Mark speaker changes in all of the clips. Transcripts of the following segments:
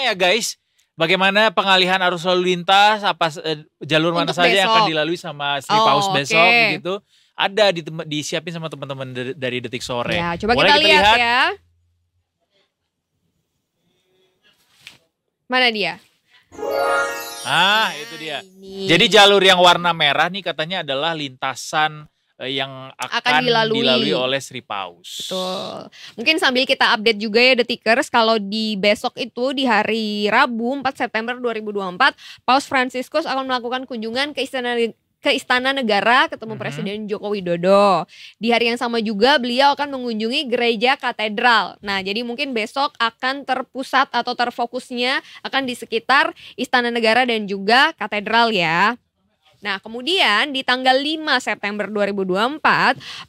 Speaker 1: ya guys. Bagaimana pengalihan arus lalu lintas, jalur mana
Speaker 2: Untuk
Speaker 1: saja yang
Speaker 2: besok.
Speaker 1: akan dilalui sama Sri Paus besok
Speaker 2: oke.
Speaker 1: begitu. Ada disiapin sama teman-teman dari Detik Sore.
Speaker 2: Ya, coba
Speaker 1: Boleh
Speaker 2: kita lihat ya. Mana dia?
Speaker 1: Itu dia.
Speaker 2: Ini.
Speaker 1: Jadi jalur yang warna merah nih katanya adalah lintasan yang akan dilalui oleh Sri Paus.
Speaker 2: Betul. Mungkin sambil kita update juga ya Detikers, kalau di besok itu di hari Rabu 4 September 2024, Paus Fransiskus akan melakukan kunjungan ke Istana Negara ketemu Presiden Joko Widodo. Di hari yang sama juga beliau akan mengunjungi gereja katedral. Nah, jadi mungkin besok akan terpusat atau terfokusnya akan di sekitar Istana Negara dan juga katedral ya. Nah, kemudian di tanggal 5 September 2024,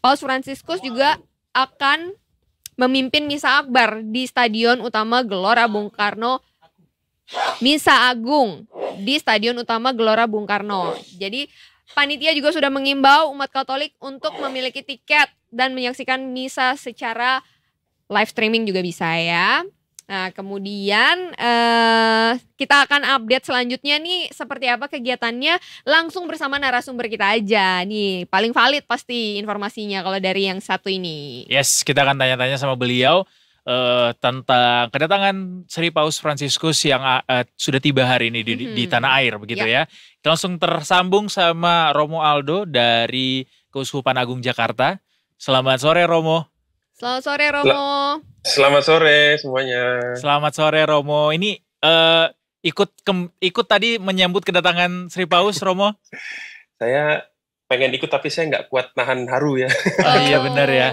Speaker 2: Paus Fransiskus juga akan memimpin Misa Akbar di Stadion Utama Gelora Bung Karno. Misa Agung di Stadion Utama Gelora Bung Karno. Jadi panitia juga sudah mengimbau umat Katolik untuk memiliki tiket dan menyaksikan misa secara live streaming juga bisa ya. Nah, kemudian kita akan update selanjutnya nih seperti apa kegiatannya langsung bersama narasumber kita aja. Nih, paling valid pasti informasinya kalau dari yang satu ini.
Speaker 1: Yes, kita akan tanya-tanya sama beliau tentang kedatangan Sri Paus Fransiskus yang sudah tiba hari ini di tanah air begitu ya. Kita langsung tersambung sama Romo Aldo dari Keuskupan Agung Jakarta. Selamat sore Romo.
Speaker 2: Selamat sore Romo.
Speaker 3: Selamat sore semuanya.
Speaker 1: Selamat sore Romo. Ini ikut tadi menyambut kedatangan Sri Paus Romo.
Speaker 3: Saya pengen ikut tapi saya nggak kuat nahan haru ya.
Speaker 1: Iya benar ya.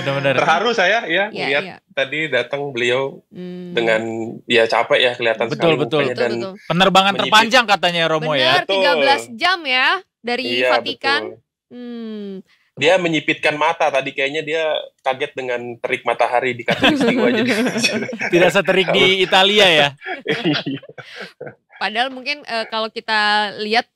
Speaker 1: Benar-benar.
Speaker 3: Terharu saya ya lihat tadi datang beliau dengan ya capek ya kelihatan sekali mukanya dan
Speaker 1: penerbangan terpanjang katanya Romo ya.
Speaker 2: Benar, 13 jam ya dari Vatikan.
Speaker 3: Dia menyipitkan mata tadi, kayaknya dia kaget dengan terik matahari di Katulistiwa.
Speaker 1: Tidak seterik di Italia ya.
Speaker 2: Padahal mungkin kalau kita lihat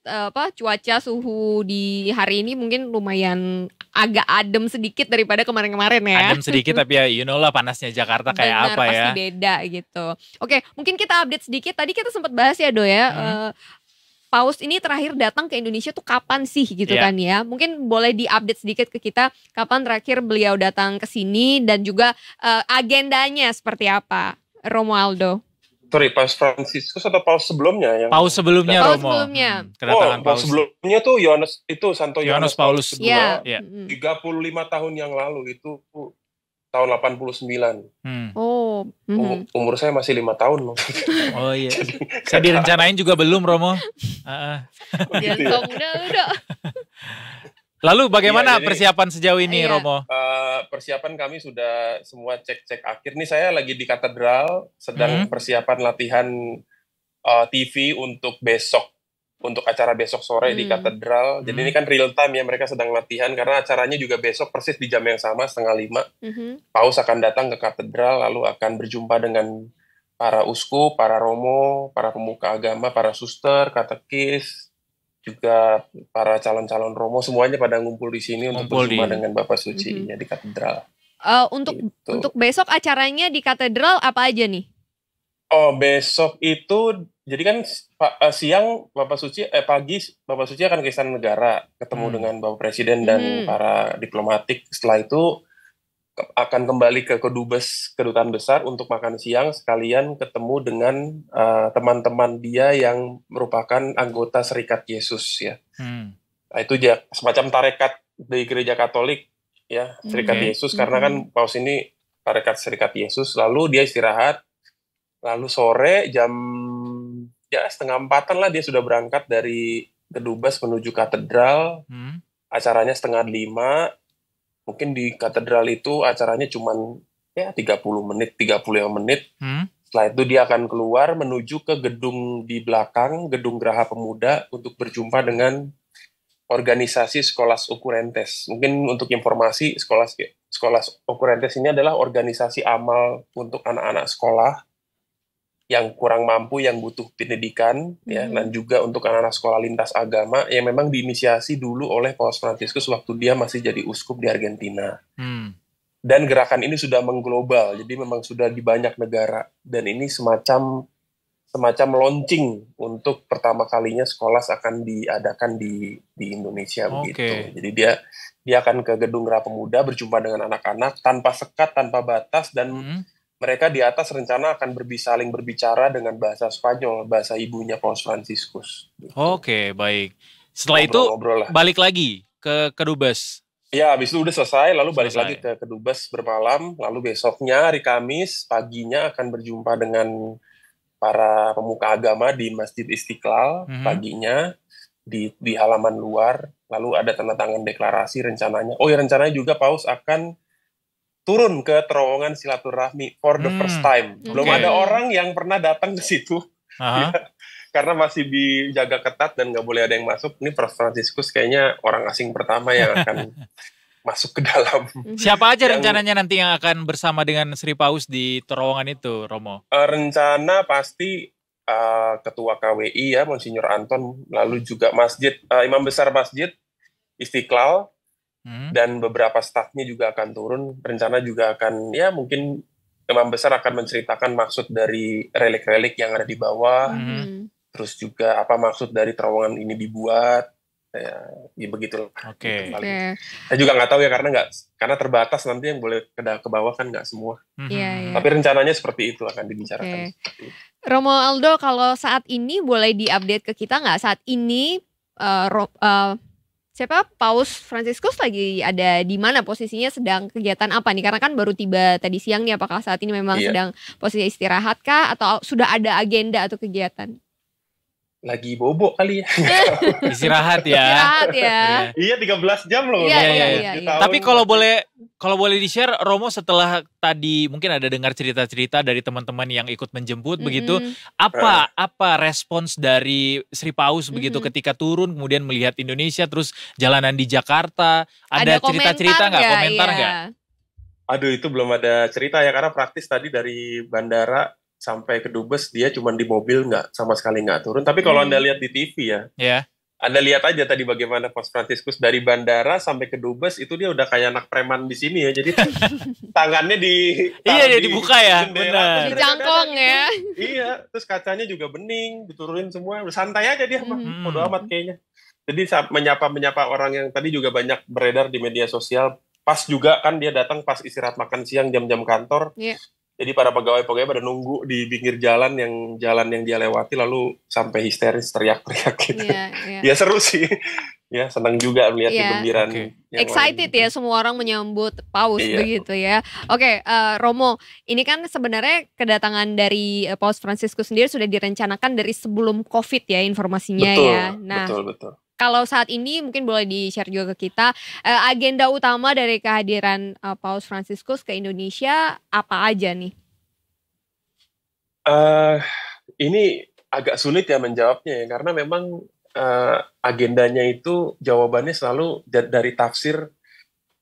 Speaker 2: cuaca suhu di hari ini mungkin lumayan agak adem sedikit daripada kemarin-kemarin ya.
Speaker 1: Adem sedikit tapi ya you know lah panasnya Jakarta kayak apa ya.
Speaker 2: Pasti beda gitu. Oke, mungkin kita update sedikit. Tadi kita sempat bahas ya Do ya. Paus ini terakhir datang ke Indonesia tuh kapan sih gitu kan ya. Mungkin boleh diupdate sedikit ke kita kapan terakhir beliau datang ke sini dan juga agendanya seperti apa, Romualdo.
Speaker 3: Sorry, Paus Fransiskus atau Paus sebelumnya?
Speaker 1: Paus sebelumnya
Speaker 2: Paus
Speaker 1: Romo.
Speaker 2: Sebelumnya.
Speaker 1: Kedatangan
Speaker 3: Paus sebelumnya tuh Santo Yohanes Paulus II.
Speaker 2: Ya.
Speaker 3: 35 tahun yang lalu itu tahun 89. Umur saya masih 5 tahun loh.
Speaker 1: Oh iya. Saya direncanain juga belum Romo.
Speaker 2: Udah.
Speaker 1: Lalu bagaimana persiapan sejauh ini Romo?
Speaker 3: Persiapan kami sudah semua cek akhir. Nih saya lagi di katedral sedang persiapan latihan TV untuk besok. Untuk acara besok sore di katedral. Jadi ini kan real time ya, mereka sedang latihan karena acaranya juga besok persis di jam yang sama 4:30. Paus akan datang ke katedral lalu akan berjumpa dengan para uskup, para romo, para pemuka agama, para suster, katekis, juga para calon-calon romo, semuanya pada ngumpul di sini untuk berjumpa dengan Bapak Suci di katedral.
Speaker 2: Untuk besok acaranya di katedral apa aja nih?
Speaker 3: Oh, besok itu jadi kan siang pagi Bapak Suci akan ke Istana Negara ketemu dengan Bapak Presiden dan para diplomatik. Setelah itu akan kembali ke Kedubes Kedutaan Besar untuk makan siang sekalian ketemu dengan teman-teman dia yang merupakan anggota Serikat Yesus ya. Nah, itu semacam tarekat di Gereja Katolik ya, Serikat Yesus karena kan Paus ini tarekat Serikat Yesus. Lalu dia istirahat. Lalu sore jam 3:30 lah dia sudah berangkat dari Kedubes menuju katedral. Acaranya 4:30. Mungkin di katedral itu acaranya cuman 35 menit. Setelah itu dia akan keluar menuju ke gedung di belakang, gedung Geraha Pemuda untuk berjumpa dengan organisasi Scholas Occurrentes. Mungkin untuk informasi, Scholas Occurrentes ini adalah organisasi amal untuk anak-anak sekolah yang kurang mampu, yang butuh pendidikan, ya, dan juga untuk anak-anak sekolah lintas agama yang memang diinisiasi dulu oleh Paus Fransiskus waktu dia masih jadi uskup di Argentina. Dan gerakan ini sudah mengglobal, jadi memang sudah di banyak negara. Dan ini semacam semacam launching untuk pertama kalinya sekolah akan diadakan di Indonesia begitu. Jadi dia akan ke Gedung Geraha Pemuda berjumpa dengan anak-anak tanpa sekat, tanpa batas, dan mereka di atas rencana akan saling berbicara dengan bahasa Spanyol, bahasa ibunya Paus Fransiskus. Gitu.
Speaker 1: Oke, baik. Setelah itu balik lagi ke Kedubes.
Speaker 3: Ya, habis itu udah selesai, lalu balik lagi ke Kedubes bermalam, lalu besoknya hari Kamis paginya akan berjumpa dengan para pemuka agama di Masjid Istiqlal paginya di halaman luar, lalu ada tanda tangan deklarasi rencananya. Oh ya, rencananya juga Paus akan turun ke terowongan silaturahmi for the first time. Belum ada orang yang pernah datang ke situ. Ya, karena masih dijaga ketat dan nggak boleh ada yang masuk. Ini Paus Fransiskus kayaknya orang asing pertama yang akan masuk ke dalam.
Speaker 1: Siapa aja rencananya nanti yang akan bersama dengan Sri Paus di terowongan itu, Romo?
Speaker 3: Rencana pasti Ketua KWI ya, Monsinyur Anton, lalu juga Imam Besar Masjid Istiqlal, dan beberapa stafnya juga akan turun. Rencana juga akan, ya mungkin Imam Besar akan menceritakan maksud dari relik-relik yang ada di bawah, terus juga apa maksud dari terowongan ini dibuat. Ya begitu.
Speaker 1: Oke.
Speaker 3: Saya juga nggak tahu ya karena terbatas, nanti yang boleh ke bawah kan nggak semua. Tapi rencananya seperti itu akan dibicarakan.
Speaker 2: Romo Aldo, kalau saat ini boleh diupdate ke kita nggak, saat ini Paus Fransiskus lagi ada di mana posisinya, sedang kegiatan apa nih? Karena kan baru tiba tadi siang nih, apakah saat ini memang sedang posisi istirahat kah atau sudah ada agenda atau kegiatan?
Speaker 3: Lagi bobo kali ya.
Speaker 1: Istirahat ya.
Speaker 2: Istirahat ya.
Speaker 3: Iya, 13 jam loh.
Speaker 2: Iya.
Speaker 1: Tapi kalau boleh di-share, Romo, setelah tadi mungkin ada dengar cerita-cerita dari teman-teman yang ikut menjemput begitu, apa respons dari Sri Paus begitu ketika turun kemudian melihat Indonesia terus jalanan di Jakarta, ada cerita-cerita nggak, komentar nggak?
Speaker 3: Aduh, itu belum ada cerita ya, karena praktis tadi dari bandara sampai ke Dubes dia cuma di mobil, sama sekali nggak turun. Tapi kalau Anda lihat di TV ya, Anda lihat aja tadi bagaimana Paus Fransiskus dari bandara sampai ke Dubes itu dia udah kayak anak preman di sini ya. Jadi tangannya
Speaker 1: dibuka ya, benar.
Speaker 2: Dicangkong ya.
Speaker 3: Iya, terus kacanya juga bening, diturunin semua, santai aja dia, bodo amat kayaknya. Jadi menyapa orang yang tadi juga banyak beredar di media sosial. Pas juga kan dia datang pas istirahat makan siang jam-jam kantor. Jadi para pegawai-pegawai pada nunggu di pinggir jalan yang dia lewati, lalu sampai histeris teriak-teriak gitu. Ya seru sih. Ya senang juga melihat kegembiraan.
Speaker 2: Excited ya, semua orang menyambut Paus begitu ya. Oke, Romo, ini kan sebenarnya kedatangan dari Paus Fransiskus sendiri sudah direncanakan dari sebelum COVID ya informasinya.
Speaker 3: Betul.
Speaker 2: Kalau saat ini mungkin boleh di-share juga ke kita, agenda utama dari kehadiran Paus Fransiskus ke Indonesia apa aja nih?
Speaker 3: Ini agak sulit ya menjawabnya ya, karena memang agendanya itu jawabannya selalu dari tafsir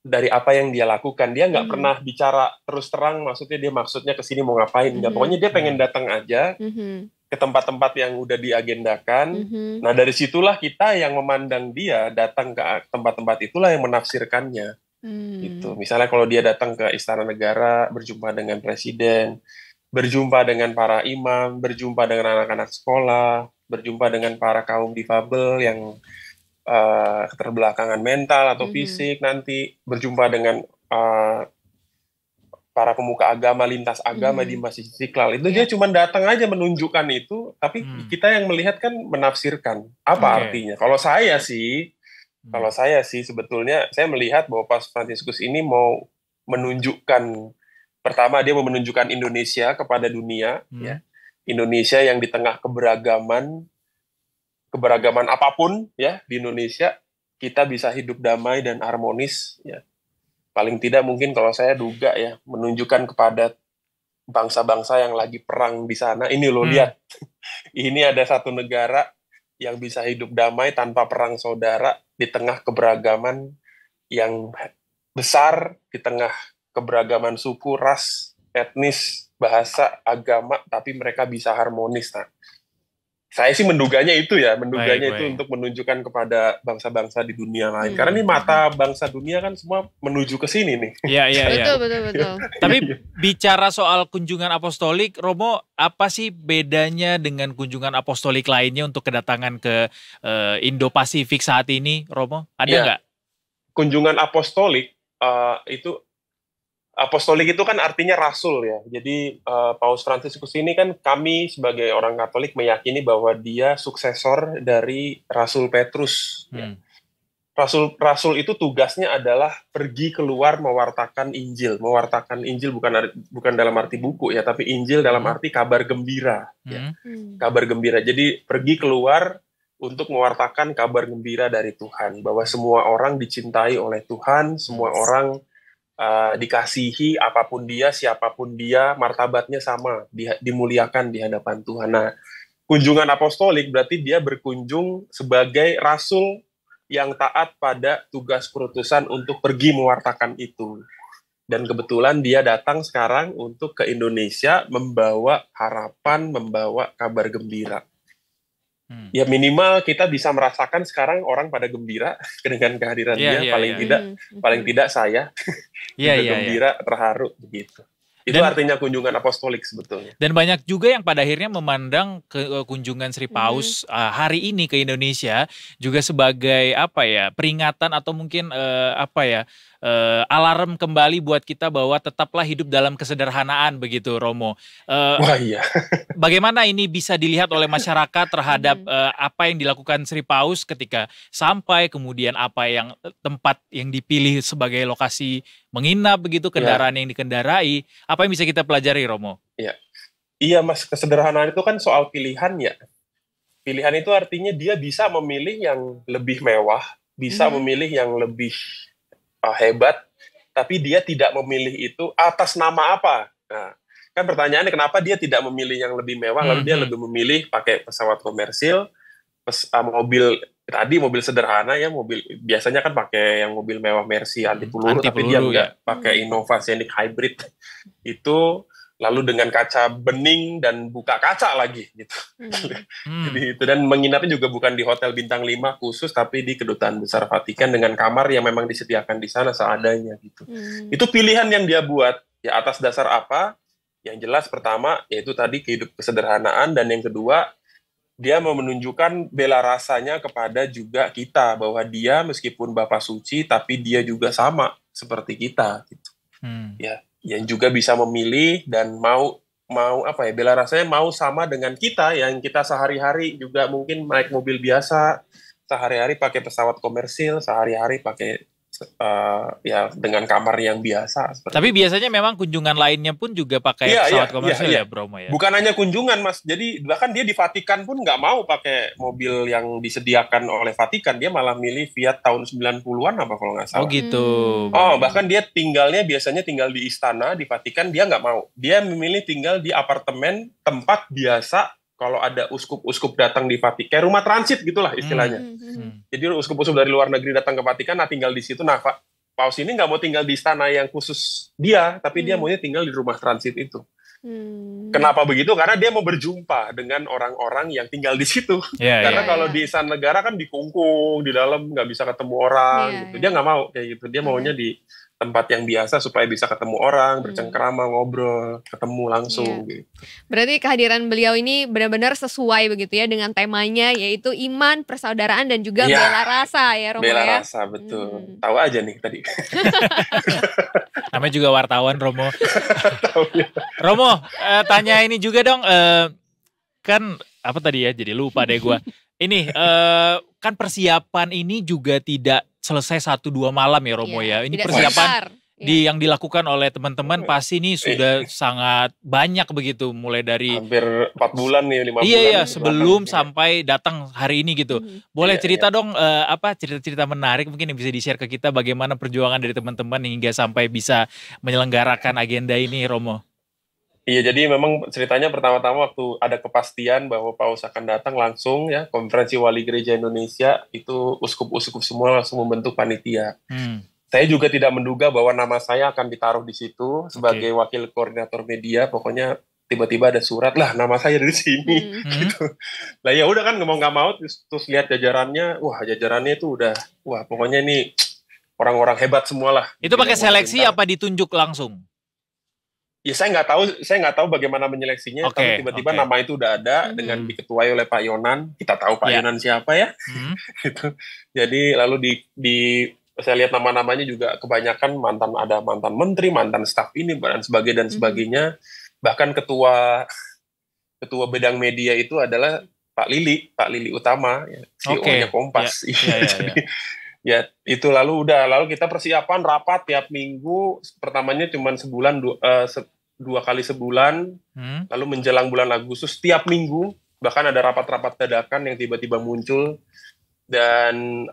Speaker 3: dari apa yang dia lakukan. Dia nggak pernah bicara terus terang, maksudnya ke sini mau ngapain. Pokoknya dia pengen datang aja ke tempat-tempat yang udah diagendakan. Nah dari situlah kita yang memandang dia datang ke tempat-tempat itulah yang menafsirkannya. Gitu. Misalnya kalau dia datang ke Istana Negara, berjumpa dengan presiden, berjumpa dengan para imam, berjumpa dengan anak-anak sekolah, berjumpa dengan para kaum difabel yang keterbelakangan mental atau fisik, nanti berjumpa dengan para pemuka agama, lintas agama di Masjid Istiqlal. Itu dia cuma datang aja menunjukkan itu, tapi kita yang melihat kan menafsirkan apa artinya. Kalau saya sih sebetulnya saya melihat bahwa Paus Fransiskus ini mau menunjukkan, pertama dia mau menunjukkan Indonesia kepada dunia, ya. Indonesia yang di tengah keberagaman apapun ya di Indonesia kita bisa hidup damai dan harmonis ya. Paling tidak mungkin kalau saya duga ya, menunjukkan kepada bangsa-bangsa yang lagi perang di sana, ini loh lihat, ini ada satu negara yang bisa hidup damai tanpa perang saudara di tengah keberagaman yang besar, di tengah keberagaman suku, ras, etnis, bahasa, agama, tapi mereka bisa harmonis. Nah, Saya sih menduganya itu ya, menduganya itu
Speaker 1: Baik.
Speaker 3: untuk menunjukkan kepada bangsa-bangsa di dunia lain. Karena ini mata bangsa dunia kan semua menuju ke sini nih.
Speaker 1: Iya.
Speaker 2: Betul.
Speaker 1: Tapi bicara soal kunjungan apostolik, Romo, apa sih bedanya dengan kunjungan apostolik lainnya untuk kedatangan ke Indo-Pasifik saat ini, Romo? Ada nggak?
Speaker 3: Kunjungan apostolik itu apostolik itu kan artinya rasul ya. Jadi Paus Fransiskus ini kan kami sebagai orang Katolik meyakini bahwa dia suksesor dari Rasul Petrus. Ya. Rasul itu tugasnya adalah pergi keluar mewartakan Injil. Mewartakan Injil bukan dalam arti buku ya, tapi Injil dalam arti kabar gembira. Ya. Kabar gembira. Jadi pergi keluar untuk mewartakan kabar gembira dari Tuhan. Bahwa semua orang dicintai oleh Tuhan, semua orang dikasihi apapun dia, siapapun dia, martabatnya sama, dimuliakan di hadapan Tuhan. Nah, kunjungan apostolik berarti dia berkunjung sebagai rasul yang taat pada tugas perutusan untuk pergi mewartakan itu. Dan kebetulan dia datang sekarang untuk ke Indonesia membawa harapan, membawa kabar gembira. Ya minimal kita bisa merasakan sekarang orang pada gembira dengan kehadiran dia, paling tidak saya gembira, terharu begitu. Itu artinya kunjungan apostolik sebetulnya.
Speaker 1: Dan banyak juga yang pada akhirnya memandang kunjungan Sri Paus hari ini ke Indonesia juga sebagai peringatan atau mungkin alarm kembali buat kita bahwa tetaplah hidup dalam kesederhanaan begitu, Romo.
Speaker 3: Wah iya.
Speaker 1: Bagaimana ini bisa dilihat oleh masyarakat terhadap apa yang dilakukan Sri Paus ketika sampai, kemudian apa yang tempat yang dipilih sebagai lokasi menginap begitu, kendaraan yang dikendarai, apa yang bisa kita pelajari, Romo?
Speaker 3: Iya Mas, kesederhanaan itu kan soal pilihan ya. Pilihan itu artinya dia bisa memilih yang lebih mewah, bisa memilih yang lebih hebat, tapi dia tidak memilih itu atas nama apa. Nah, kan pertanyaannya kenapa dia tidak memilih yang lebih mewah, lalu dia lebih memilih pakai pesawat komersil, mobil sederhana ya, mobil biasanya kan pakai yang mobil mewah Mercy anti peluru, tapi dia enggak pakai Innova Scenic Hybrid itu, lalu dengan kaca bening dan buka kaca lagi gitu. Jadi itu, dan menginapnya juga bukan di hotel bintang 5 khusus, tapi di Kedutaan Besar Vatikan dengan kamar yang memang disediakan di sana seadanya gitu. Itu pilihan yang dia buat ya atas dasar apa? Yang jelas pertama yaitu tadi kesederhanaan, dan yang kedua dia mau menunjukkan bela rasanya kepada juga kita, bahwa dia meskipun Bapa Suci tapi dia juga sama seperti kita gitu. Ya, yang juga bisa memilih dan mau bela rasanya mau sama dengan kita yang kita sehari-hari juga mungkin naik mobil biasa, sehari-hari pakai pesawat komersil, sehari-hari pakai dengan kamar yang biasa.
Speaker 1: Tapi biasanya memang kunjungan lainnya pun juga pakai pesawat komersil ya, Bromo ya?
Speaker 3: Bukan hanya kunjungan, Mas. Jadi bahkan dia di Vatikan pun nggak mau pakai mobil yang disediakan oleh Vatikan. Dia malah milih Fiat tahun 90-an apa kalau nggak salah.
Speaker 1: Oh gitu.
Speaker 3: Bahkan dia biasanya tinggal di istana, di Vatikan, dia nggak mau. Dia memilih tinggal di apartemen tempat biasa kalau ada uskup-uskup datang di Vatikan, kayak rumah transit gitulah istilahnya. Jadi uskup-uskup dari luar negeri datang ke Vatikan, tinggal di situ. Nah, Paus ini nggak mau tinggal di istana yang khusus dia, tapi dia maunya tinggal di rumah transit itu. Kenapa begitu? Karena dia mau berjumpa dengan orang-orang yang tinggal di situ. Karena kalau di istana negara kan dikungkung, di dalam nggak bisa ketemu orang. Gitu. Dia nggak mau kayak gitu. Dia maunya di tempat yang biasa supaya bisa ketemu orang, bercengkerama, ngobrol, ketemu langsung gitu.
Speaker 2: Berarti kehadiran beliau ini benar-benar sesuai begitu ya dengan temanya, yaitu iman, persaudaraan, dan juga bela rasa ya, Romo.
Speaker 3: Bela rasa, betul. Tahu aja nih tadi.
Speaker 1: Namanya juga wartawan, Romo. Romo, tanya ini juga dong, kan apa tadi ya, jadi lupa deh gue. Ini kan persiapan ini juga tidak selesai 1-2 malam ya, Romo ya. Ini persiapan yang dilakukan oleh teman-teman pasti ini sudah sangat banyak begitu, mulai dari
Speaker 3: hampir 4 bulan nih, 5 bulan.
Speaker 1: Iya, sebelum sampai datang hari ini gitu. Boleh cerita dong cerita-cerita menarik mungkin yang bisa di-share ke kita, bagaimana perjuangan dari teman-teman hingga sampai bisa menyelenggarakan agenda ini, Romo?
Speaker 3: Iya, jadi memang ceritanya pertama-tama waktu ada kepastian bahwa Paus akan datang, langsung ya konferensi wali gereja Indonesia itu uskup-uskup semua langsung membentuk panitia. Saya juga tidak menduga bahwa nama saya akan ditaruh di situ sebagai wakil koordinator media. Pokoknya tiba-tiba ada surat lah nama saya dari sini gitu. Lah ya udah kan nggak mau terus lihat jajarannya, wah jajarannya itu udah wah pokoknya ini orang-orang hebat semua lah.
Speaker 1: Itu pakai seleksi apa ditunjuk langsung?
Speaker 3: Ya saya nggak tahu bagaimana menyeleksinya, tapi tiba-tiba nama itu udah ada dengan diketuai oleh Pak Yonan. Kita tahu Pak Yonan siapa ya. Gitu. Jadi lalu saya lihat nama-namanya juga kebanyakan ada mantan menteri, mantan staf ini dan sebagainya. Bahkan ketua bidang media itu adalah Pak Lili Utama, ya, CEO-nya Kompas. Jadi, ya itu lalu kita persiapan rapat tiap minggu. Pertamanya cuma dua kali sebulan, lalu menjelang bulan Agustus tiap minggu. Bahkan ada rapat-rapat dadakan yang tiba-tiba muncul dan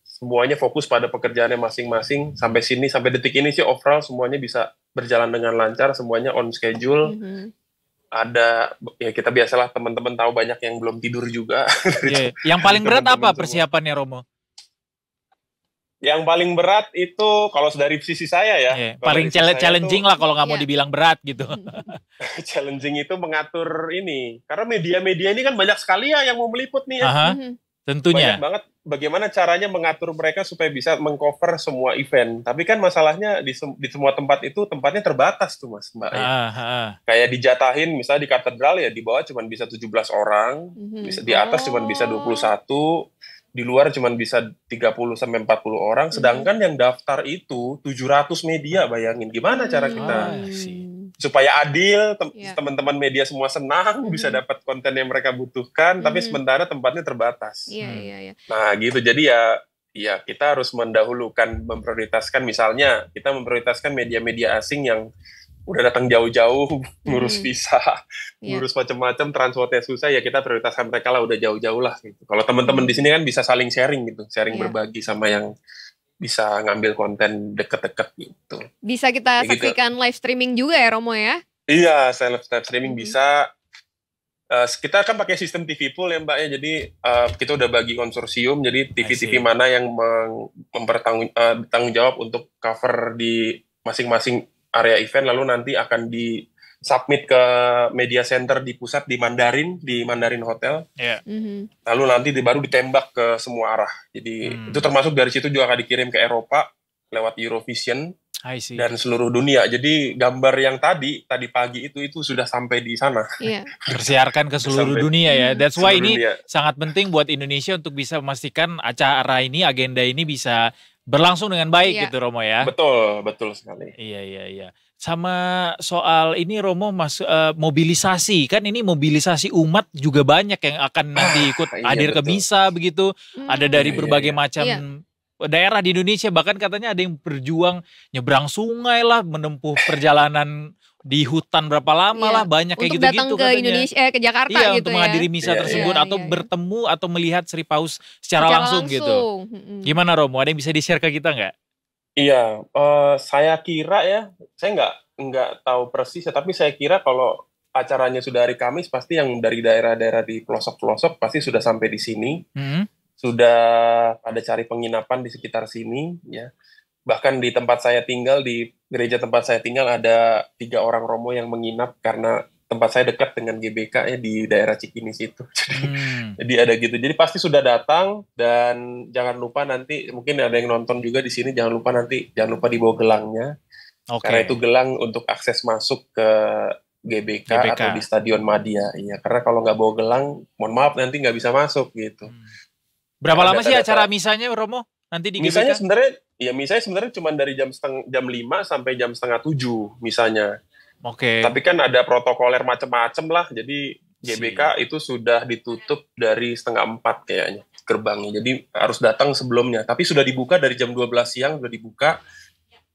Speaker 3: semuanya fokus pada pekerjaannya masing-masing. Sampai detik ini sih overall semuanya bisa berjalan dengan lancar, semuanya on schedule. Ada ya kita biasalah teman-teman tahu banyak yang belum tidur juga.
Speaker 1: Yang paling berat apa persiapannya Romo?
Speaker 3: Yang paling berat itu kalau dari sisi saya ya.
Speaker 1: Paling challenging lah kalau nggak mau dibilang berat gitu.
Speaker 3: Challenging itu mengatur ini. Karena media-media ini kan banyak sekali ya yang mau meliput nih ya.
Speaker 1: Tentunya.
Speaker 3: Banyak banget bagaimana caranya mengatur mereka supaya bisa mengcover semua event. Tapi kan masalahnya di semua tempat itu tempatnya terbatas tuh Mas Mbak. Kayak dijatahin misalnya di katedral ya di bawah cuma bisa 17 orang, bisa di atas cuma bisa 21, di luar cuma bisa 30 sampai 40 orang, sedangkan yang daftar itu 700 media, bayangin gimana cara kita supaya adil, teman-teman media semua senang, bisa dapat konten yang mereka butuhkan, tapi sementara tempatnya terbatas. Nah gitu, jadi ya kita harus memprioritaskan, misalnya kita memprioritaskan media-media asing yang udah datang jauh-jauh, ngurus visa, ngurus macam-macam, transportnya susah, ya kita prioritaskan mereka lah, udah jauh-jauh lah gitu. Kalau teman-teman di sini kan bisa saling sharing gitu, berbagi sama yang bisa ngambil konten deket-deket gitu.
Speaker 2: Bisa kita saksikan live streaming juga ya Romo ya?
Speaker 3: Iya, live streaming bisa. Kita kan pakai sistem TV pool ya Mbak ya, jadi kita udah bagi konsorsium, jadi TV-TV mana yang bertanggung jawab untuk cover di masing-masing area event, lalu nanti akan di-submit ke media center di pusat di Mandarin Hotel. Lalu nanti baru ditembak ke semua arah. Jadi itu termasuk dari situ juga akan dikirim ke Eropa lewat Eurovision dan seluruh dunia. Jadi gambar yang tadi pagi itu sudah sampai di sana.
Speaker 1: Tersiarkan ke seluruh dunia ya. That's why ini sangat penting buat Indonesia untuk bisa memastikan acara ini, agenda ini bisa berlangsung dengan baik gitu Romo ya.
Speaker 3: Betul sekali.
Speaker 1: Iya. Sama soal ini Romo mobilisasi, kan ini mobilisasi umat juga banyak yang akan nanti ikut hadir ke misa begitu. Ada dari berbagai macam daerah di Indonesia, bahkan katanya ada yang berjuang nyebrang sungai lah, menempuh perjalanan di hutan berapa lama lah, banyak kayak gitu-gitu katanya. Untuk datang ke
Speaker 2: Indonesia, ke Jakarta gitu ya.
Speaker 1: Untuk menghadiri misa tersebut atau bertemu atau melihat Sri Paus secara langsung gitu. Gimana Romo, ada yang bisa di-share ke kita nggak?
Speaker 3: Iya, saya kira ya, saya nggak tahu persis, tapi saya kira kalau acaranya sudah hari Kamis, pasti yang dari daerah-daerah di pelosok-pelosok pasti sudah sampai di sini. Sudah ada cari penginapan di sekitar sini ya. Bahkan di tempat saya tinggal, di gereja tempat saya tinggal ada 3 orang Romo yang menginap karena tempat saya dekat dengan GBK ya di daerah Cikini situ. Jadi ada gitu. Jadi pasti sudah datang, dan jangan lupa nanti mungkin ada yang nonton juga di sini, jangan lupa dibawa gelangnya. Karena itu gelang untuk akses masuk ke GBK atau di Stadion Madia. Iya, karena kalau nggak bawa gelang, mohon maaf nanti nggak bisa masuk gitu.
Speaker 1: Berapa lama sih acara misanya Romo? Nanti di
Speaker 3: misanya sebenarnya cuma dari jam 5 sampai jam 6:30 misanya. Tapi kan ada protokoler macam-macam lah. Jadi GBK itu sudah ditutup dari 3:30 kayaknya gerbangnya. Jadi harus datang sebelumnya. Tapi sudah dibuka dari jam 12 siang sudah dibuka.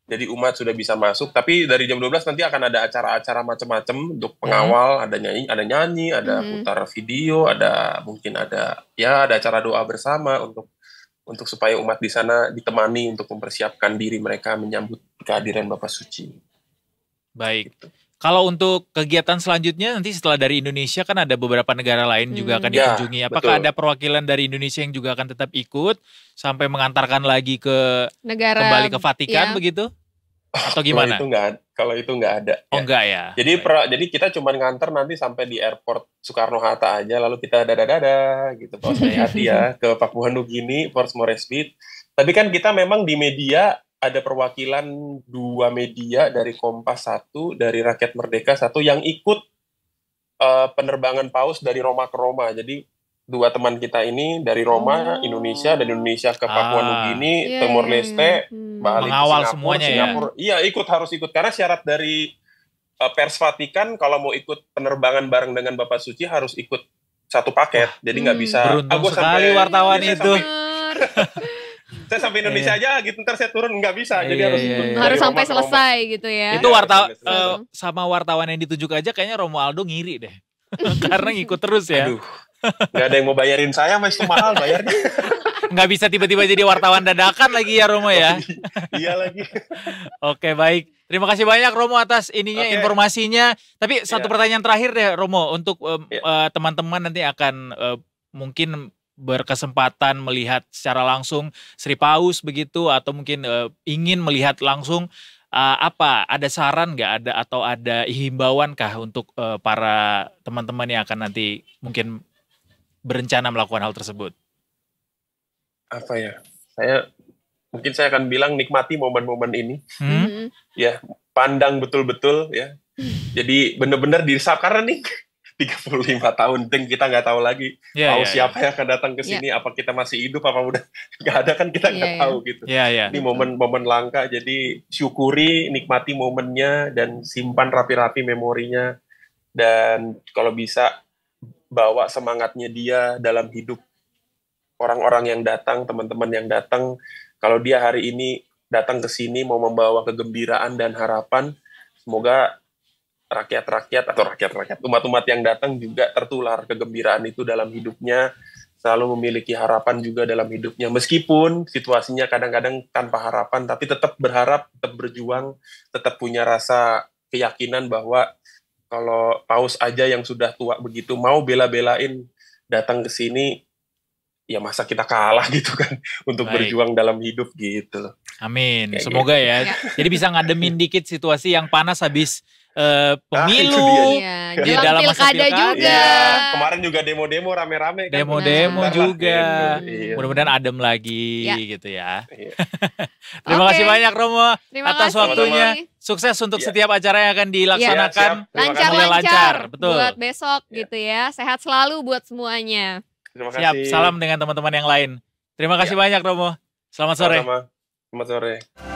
Speaker 3: Jadi umat sudah bisa masuk. Tapi dari jam 12 nanti akan ada acara-acara macam-macam untuk pengawal. Ada nyanyi, ada putar video, mungkin ada acara doa bersama untuk supaya umat di sana ditemani untuk mempersiapkan diri mereka menyambut kehadiran Bapak Suci.
Speaker 1: Baik. Gitu. Kalau untuk kegiatan selanjutnya nanti setelah dari Indonesia kan ada beberapa negara lain juga akan dikunjungi. Apakah ada perwakilan dari Indonesia yang juga akan tetap ikut sampai mengantarkan lagi ke kembali ke Vatikan begitu? Atau gimana?
Speaker 3: Kalau itu nggak ada.
Speaker 1: Oh
Speaker 3: ya.
Speaker 1: enggak ya.
Speaker 3: Jadi kita cuma nganter nanti sampai di airport Soekarno-Hatta aja, lalu kita dada gitu, Paus hati ya ke Papua Nugini, Port Moresby. Tapi kan kita memang di media ada perwakilan 2 media dari Kompas 1, dari Rakyat Merdeka 1 yang ikut penerbangan Paus dari Roma ke Roma. Jadi 2 teman kita ini dari Roma, Indonesia, dan Indonesia ke Papua Nugini, Timor Leste, balik
Speaker 1: mengawal
Speaker 3: ke
Speaker 1: semuanya
Speaker 3: Singapura. Iya, harus ikut karena syarat dari pers Vatikan kalau mau ikut penerbangan bareng dengan Bapak Suci harus ikut satu paket. Jadi nggak bisa.
Speaker 1: Beruntung sekali wartawan itu.
Speaker 3: Saya sampai Indonesia aja gitu, ntar saya turun nggak bisa. Jadi
Speaker 2: harus sampai selesai gitu ya.
Speaker 1: Itu sama wartawan yang ditunjuk aja kayaknya Romualdo ngiri deh. Karena ngikut terus ya.
Speaker 3: Aduh, nggak ada yang mau bayarin saya, mas, itu mahal bayarnya.
Speaker 1: Nggak bisa tiba-tiba jadi wartawan dadakan lagi ya Romo ya.
Speaker 3: Iya lagi.
Speaker 1: Oke, baik. Terima kasih banyak Romo atas informasinya. Tapi satu pertanyaan terakhir deh Romo, untuk teman-teman nanti akan mungkin berkesempatan melihat secara langsung Sri Paus begitu, atau mungkin ingin melihat langsung, ada saran nggak, atau ada himbauan kah untuk para teman-teman yang akan nanti mungkin berencana melakukan hal tersebut?
Speaker 3: Apa ya? Saya akan bilang nikmati momen-momen ini. Ya, pandang betul-betul ya. Jadi benar-benar diresap karena nih 35 tahun kita nggak tahu lagi siapa yang akan datang ke sini, apa kita masih hidup apa udah nggak ada, kan kita nggak tahu gitu. Ini momen-momen langka, jadi syukuri, nikmati momennya, dan simpan rapi-rapi memorinya, dan kalau bisa bawa semangatnya dia dalam hidup orang-orang yang datang, teman-teman yang datang. Kalau dia hari ini datang ke sini mau membawa kegembiraan dan harapan, semoga rakyat-rakyat umat-umat yang datang juga tertular kegembiraan itu dalam hidupnya, selalu memiliki harapan juga dalam hidupnya, meskipun situasinya kadang-kadang tanpa harapan, tapi tetap berharap, tetap berjuang, tetap punya rasa keyakinan bahwa kalau Paus aja yang sudah tua begitu mau bela-belain datang ke sini, ya masa kita kalah gitu kan untuk berjuang dalam hidup gitu.
Speaker 1: Amin. Semoga ya. Jadi bisa ngademin dikit situasi yang panas habis pemilu,
Speaker 2: di dalam masa pilkada juga.
Speaker 3: Kemarin juga demo-demo rame-rame kan.
Speaker 1: Demo-demo juga. Mudah-mudahan adem lagi gitu ya. Terima kasih banyak Romo atas waktunya. Sukses untuk setiap acara yang akan dilaksanakan.
Speaker 2: Lancar-lancar buat besok gitu ya. Sehat selalu buat semuanya.
Speaker 3: Terima kasih.
Speaker 1: Siap, salam dengan teman-teman yang lain. Terima kasih banyak Romo. Selamat sore.
Speaker 3: Selamat sore.